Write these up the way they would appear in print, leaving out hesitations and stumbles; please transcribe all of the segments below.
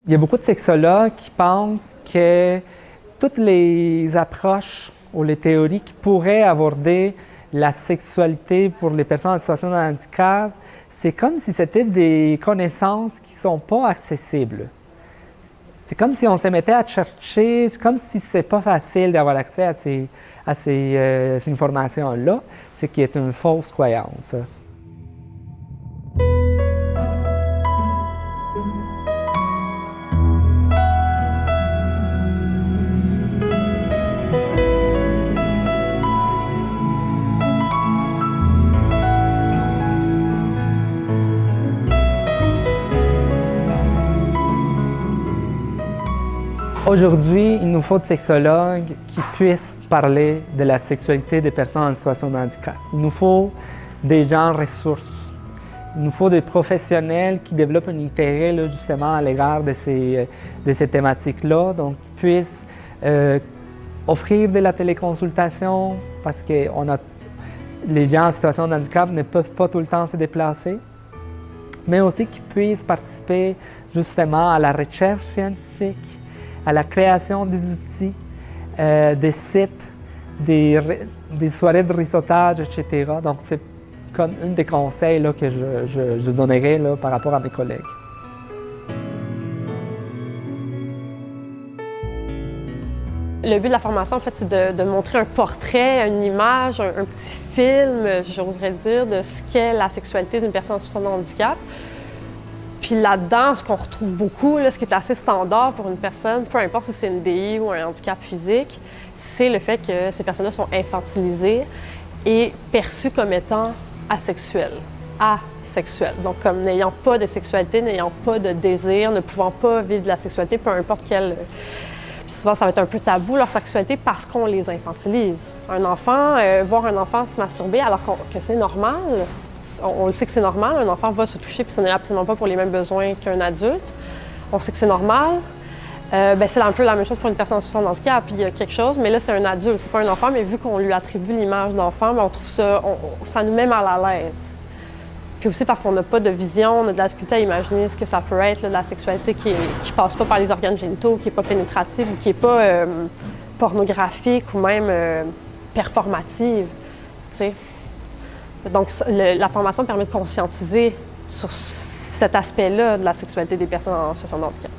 Il y a beaucoup de sexologues qui pensent que toutes les approches ou les théories qui pourraient aborder la sexualité pour les personnes en situation de handicap, c'est comme si c'était des connaissances qui ne sont pas accessibles. C'est comme si on se mettait à chercher, c'est comme si c'est pas facile d'avoir accès à ces informations-là, ce qui est une fausse croyance. Aujourd'hui, il nous faut des sexologues qui puissent parler de la sexualité des personnes en situation de handicap. Il nous faut des gens ressources. Il nous faut des professionnels qui développent un intérêt là, justement à l'égard de ces thématiques-là, donc puissent offrir de la téléconsultation parce que les gens en situation de handicap ne peuvent pas tout le temps se déplacer, mais aussi qu'ils puissent participer justement à la recherche scientifique, à la création des outils, des sites, des soirées de réseautage, etc. Donc, c'est comme un des conseils là, que je donnerais là, par rapport à mes collègues. Le but de la formation, en fait, c'est de montrer un portrait, une image, un petit film, j'oserais dire, de ce qu'est la sexualité d'une personne en situation de handicap. Puis là-dedans, ce qu'on retrouve beaucoup, là, ce qui est assez standard pour une personne, peu importe si c'est une DI ou un handicap physique, c'est le fait que ces personnes-là sont infantilisées et perçues comme étant asexuelles. Donc comme n'ayant pas de sexualité, n'ayant pas de désir, ne pouvant pas vivre de la sexualité, peu importe quelle. Puis souvent, ça va être un peu tabou, leur sexualité, parce qu'on les infantilise. Un enfant, voir un enfant se masturber alors que c'est normal, on le sait que c'est normal, un enfant va se toucher puis ce n'est absolument pas pour les mêmes besoins qu'un adulte. On sait que c'est normal. C'est un peu la même chose pour une personne en situation de handicap. Puis il y a quelque chose, mais là, c'est un adulte, c'est pas un enfant, mais vu qu'on lui attribue l'image d'enfant, on trouve ça nous met mal à l'aise. Puis aussi parce qu'on n'a pas de vision, on a de la difficulté à imaginer ce que ça peut être, là, de la sexualité qui passe pas par les organes génitaux, qui n'est pas pénétrative ou qui n'est pas pornographique ou même performative, tu sais. Donc, la formation permet de conscientiser sur cet aspect-là de la sexualité des personnes en situation de handicap.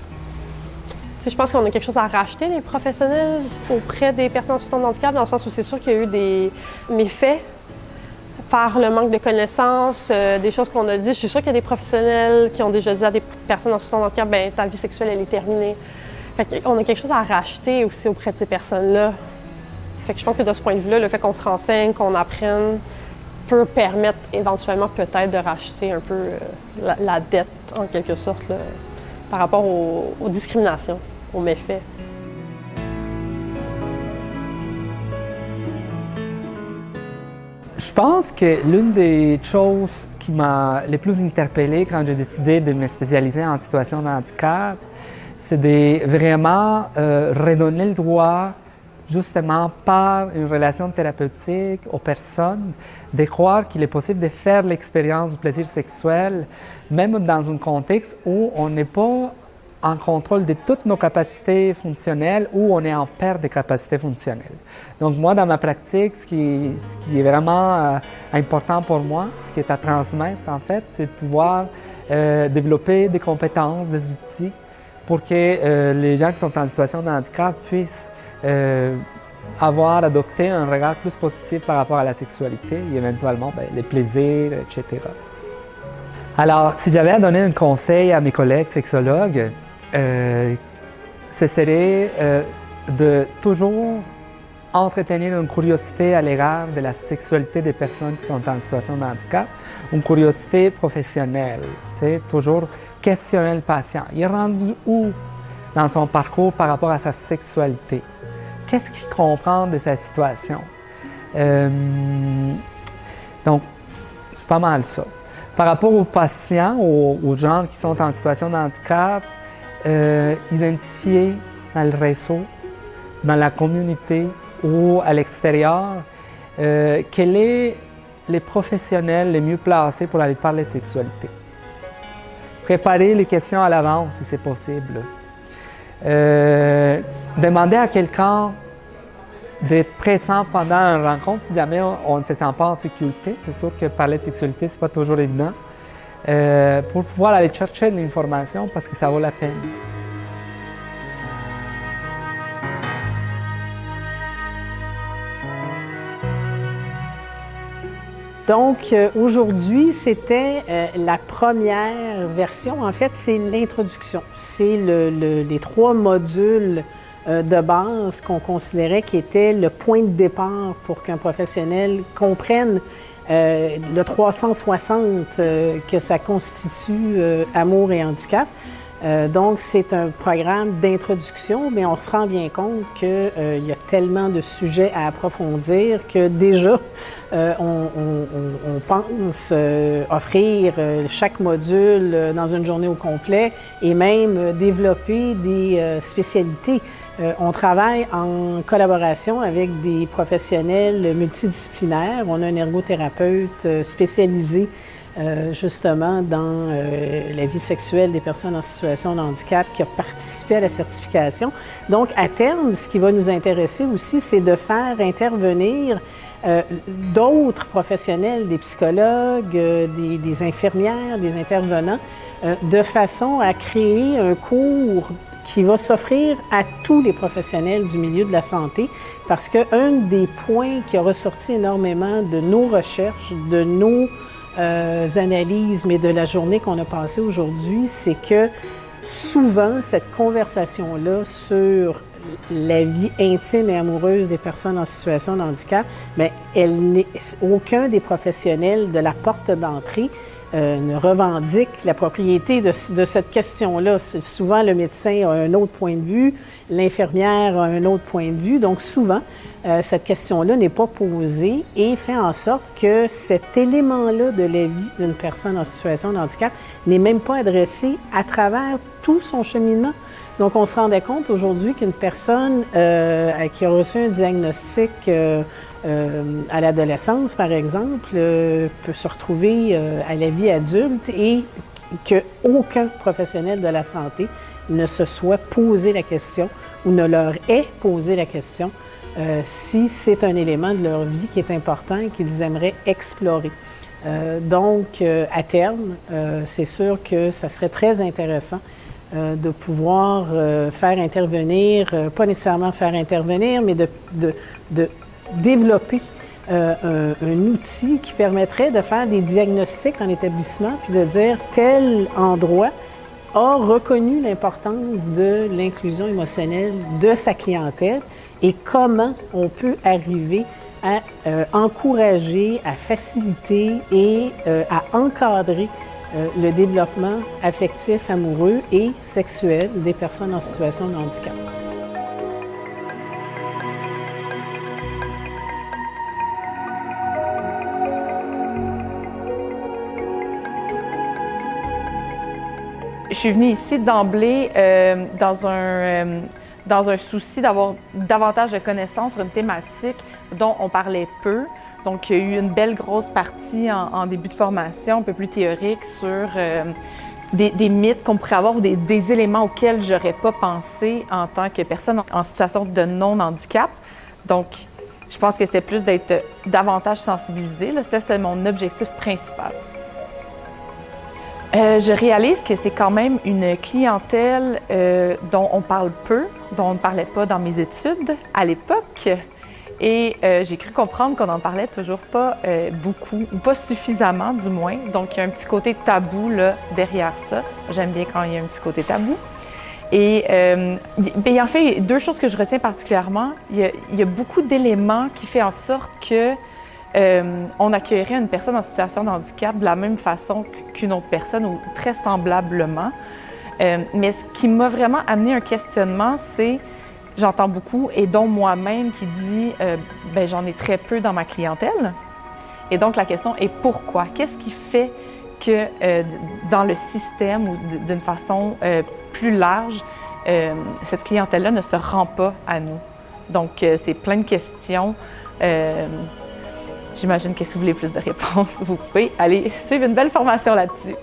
Tu sais, je pense qu'on a quelque chose à racheter, les professionnels, auprès des personnes en situation de handicap, dans le sens où c'est sûr qu'il y a eu des méfaits par le manque de connaissances, des choses qu'on a dit. Je suis sûre qu'il y a des professionnels qui ont déjà dit à des personnes en situation de handicap, bien, ta vie sexuelle, elle est terminée. Fait qu'on a quelque chose à racheter aussi auprès de ces personnes-là. Fait que je pense que de ce point de vue-là, le fait qu'on se renseigne, qu'on apprenne, peut permettre éventuellement peut-être de racheter un peu la dette, en quelque sorte, là, par rapport aux discriminations, aux méfaits. Je pense que l'une des choses qui m'a le plus interpellé quand j'ai décidé de me spécialiser en situation de handicap, c'est de vraiment redonner le droit justement par une relation thérapeutique aux personnes, de croire qu'il est possible de faire l'expérience du plaisir sexuel, même dans un contexte où on n'est pas en contrôle de toutes nos capacités fonctionnelles ou on est en perte de capacités fonctionnelles. Donc moi, dans ma pratique, ce qui est vraiment important pour moi, ce qui est à transmettre en fait, c'est de pouvoir développer des compétences, des outils pour que les gens qui sont en situation de handicap puissent adopté un regard plus positif par rapport à la sexualité et éventuellement les plaisirs, etc. Alors, si j'avais à donner un conseil à mes collègues sexologues, ce serait de toujours entretenir une curiosité à l'égard de la sexualité des personnes qui sont en situation de handicap, une curiosité professionnelle, toujours questionner le patient. Il est rendu où dans son parcours par rapport à sa sexualité? Qu'est-ce qu'il comprend de sa situation? Donc, c'est pas mal ça. Par rapport aux patients, aux gens qui sont en situation de handicap, identifier dans le réseau, dans la communauté ou à l'extérieur, quels sont les professionnels les mieux placés pour aller parler de sexualité. préparer les questions à l'avance si c'est possible. Demander à quelqu'un d'être présent pendant une rencontre si jamais on ne se sent pas en sécurité. C'est sûr que parler de sexualité, c'est pas toujours évident. Pour pouvoir aller chercher de l'information parce que ça vaut la peine. Donc, aujourd'hui, c'était la première version. En fait, c'est l'introduction. C'est les 3 modules de base qu'on considérait qui étaient le point de départ pour qu'un professionnel comprenne le 360 que ça constitue Amour et handicap. Donc, c'est un programme d'introduction, mais on se rend bien compte qu'il y a tellement de sujets à approfondir que déjà, on pense offrir chaque module dans une journée au complet et même développer des spécialités. On travaille en collaboration avec des professionnels multidisciplinaires. On a un ergothérapeute spécialisé justement dans la vie sexuelle des personnes en situation de handicap qui a participé à la certification. Donc, à terme, ce qui va nous intéresser aussi, c'est de faire intervenir d'autres professionnels, des psychologues, des infirmières, des intervenants, de façon à créer un cours qui va s'offrir à tous les professionnels du milieu de la santé, parce qu'un des points qui a ressorti énormément de nos recherches, de nos analyses, mais de la journée qu'on a passée aujourd'hui, c'est que souvent, cette conversation-là sur la vie intime et amoureuse des personnes en situation de handicap, bien, aucun des professionnels de la porte d'entrée ne revendique la propriété de cette question-là. Souvent, le médecin a un autre point de vue, l'infirmière a un autre point de vue. Donc, souvent, cette question-là n'est pas posée et fait en sorte que cet élément-là de la vie d'une personne en situation de handicap n'est même pas adressé à travers tout son cheminement. Donc, on se rendait compte aujourd'hui qu'une personne qui a reçu un diagnostic à l'adolescence, par exemple, peut se retrouver à la vie adulte et qu'aucun professionnel de la santé ne se soit posé la question ou ne leur ait posé la question si c'est un élément de leur vie qui est important et qu'ils aimeraient explorer. Donc, à terme, c'est sûr que ça serait très intéressant de pouvoir faire intervenir, pas nécessairement faire intervenir, mais de développer un outil qui permettrait de faire des diagnostics en établissement puis de dire tel endroit a reconnu l'importance de l'inclusion émotionnelle de sa clientèle et comment on peut arriver à encourager, à faciliter et à encadrer le développement affectif, amoureux et sexuel des personnes en situation de handicap. Je suis venue ici d'emblée dans un souci d'avoir davantage de connaissances sur une thématique dont on parlait peu. Donc, il y a eu une belle grosse partie en début de formation, un peu plus théorique, sur des mythes qu'on pourrait avoir ou des éléments auxquels je n'aurais pas pensé en tant que personne en situation de non-handicap. Donc, je pense que c'était plus d'être davantage sensibilisée. C'était mon objectif principal. Je réalise que c'est quand même une clientèle dont on parle peu, dont on ne parlait pas dans mes études à l'époque. Et j'ai cru comprendre qu'on n'en parlait toujours pas beaucoup, ou pas suffisamment du moins. Donc, il y a un petit côté tabou là, derrière ça. J'aime bien quand il y a un petit côté tabou. Et en fait, 2 choses que je retiens particulièrement. Il y a beaucoup d'éléments qui font en sorte que on accueillerait une personne en situation de handicap de la même façon qu'une autre personne ou très semblablement. Mais ce qui m'a vraiment amené un questionnement, c'est, j'entends beaucoup, et dont moi-même qui dit j'en ai très peu dans ma clientèle. Et donc la question est pourquoi? Qu'est-ce qui fait que dans le système ou d'une façon plus large, cette clientèle-là ne se rend pas à nous? Donc c'est plein de questions. J'imagine que si vous voulez plus de réponses, vous pouvez aller suivre une belle formation là-dessus.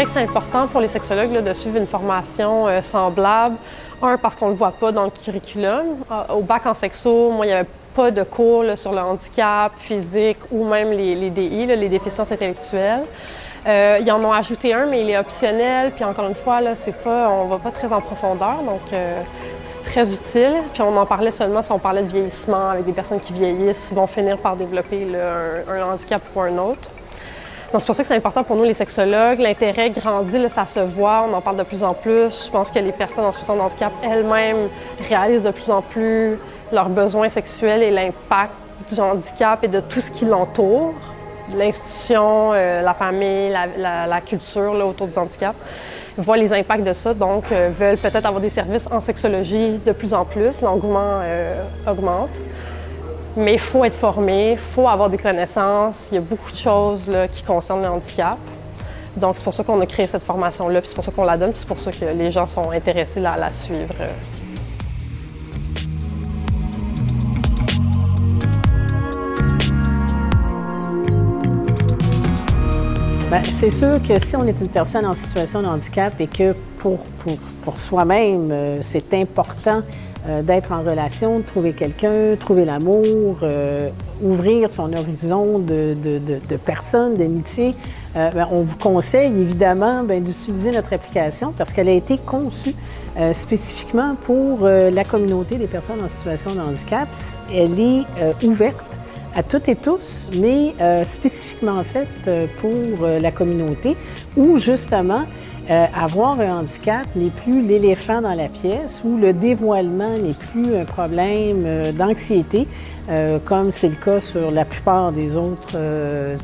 dirais que c'est important pour les sexologues là, de suivre une formation semblable. Un, parce qu'on ne le voit pas dans le curriculum. Au bac en sexo, moi, il n'y avait pas de cours là, sur le handicap physique ou même les DI, là, les déficiences intellectuelles. Ils en ont ajouté un, mais il est optionnel. Puis encore une fois, là, on ne va pas très en profondeur, donc c'est très utile. Puis on en parlait seulement si on parlait de vieillissement, avec des personnes qui vieillissent, qui vont finir par développer là, un handicap ou un autre. Donc c'est pour ça que c'est important pour nous, les sexologues. L'intérêt grandit, là, ça se voit, on en parle de plus en plus. Je pense que les personnes en situation de handicap elles-mêmes réalisent de plus en plus leurs besoins sexuels et l'impact du handicap et de tout ce qui l'entoure. L'institution, la famille, la culture là, autour du handicap. Ils voient les impacts de ça, donc veulent peut-être avoir des services en sexologie de plus en plus. L'engouement augmente. Mais il faut être formé, il faut avoir des connaissances. Il y a beaucoup de choses là, qui concernent le handicap. Donc, c'est pour ça qu'on a créé cette formation-là, puis c'est pour ça qu'on la donne, puis c'est pour ça que les gens sont intéressés à la suivre. Bien, c'est sûr que si on est une personne en situation de handicap et que pour soi-même, c'est important d'être en relation, de trouver quelqu'un, trouver l'amour, ouvrir son horizon de personnes, d'amitié, on vous conseille évidemment d'utiliser notre application parce qu'elle a été conçue spécifiquement pour la communauté des personnes en situation de handicap. Elle est ouverte à toutes et tous, mais spécifiquement faite pour la communauté où justement avoir un handicap n'est plus l'éléphant dans la pièce, où le dévoilement n'est plus un problème d'anxiété, comme c'est le cas sur la plupart des autres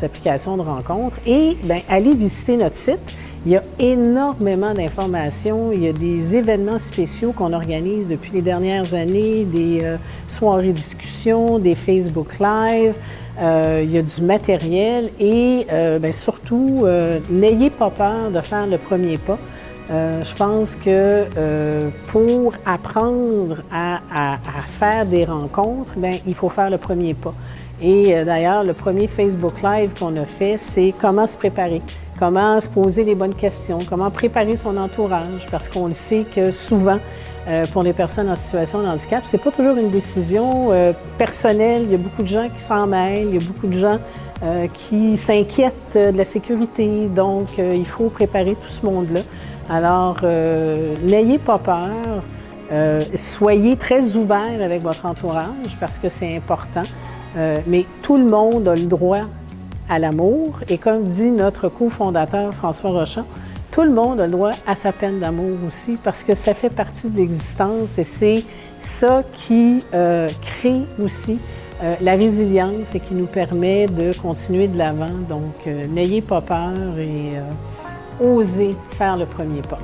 applications de rencontres. Et bien, allez visiter notre site. Il y a énormément d'informations. Il y a des événements spéciaux qu'on organise depuis les dernières années, des soirées discussions, des Facebook Live. Il y a du matériel et bien, surtout, n'ayez pas peur de faire le premier pas. Je pense que pour apprendre à faire des rencontres, bien, il faut faire le premier pas. Et d'ailleurs, le premier Facebook Live qu'on a fait, c'est comment se préparer, comment se poser les bonnes questions, comment préparer son entourage, parce qu'on le sait que souvent, pour les personnes en situation de handicap, c'est pas toujours une décision personnelle. Il y a beaucoup de gens qui s'en mêlent, il y a beaucoup de gens qui s'inquiètent de la sécurité. Donc, il faut préparer tout ce monde-là. Alors, n'ayez pas peur. Soyez très ouverts avec votre entourage parce que c'est important. Mais tout le monde a le droit à l'amour. Et comme dit notre cofondateur François Rochon, tout le monde a le droit à sa peine d'amour aussi parce que ça fait partie de l'existence et c'est ça qui crée aussi la résilience et qui nous permet de continuer de l'avant. Donc, n'ayez pas peur et osez faire le premier pas.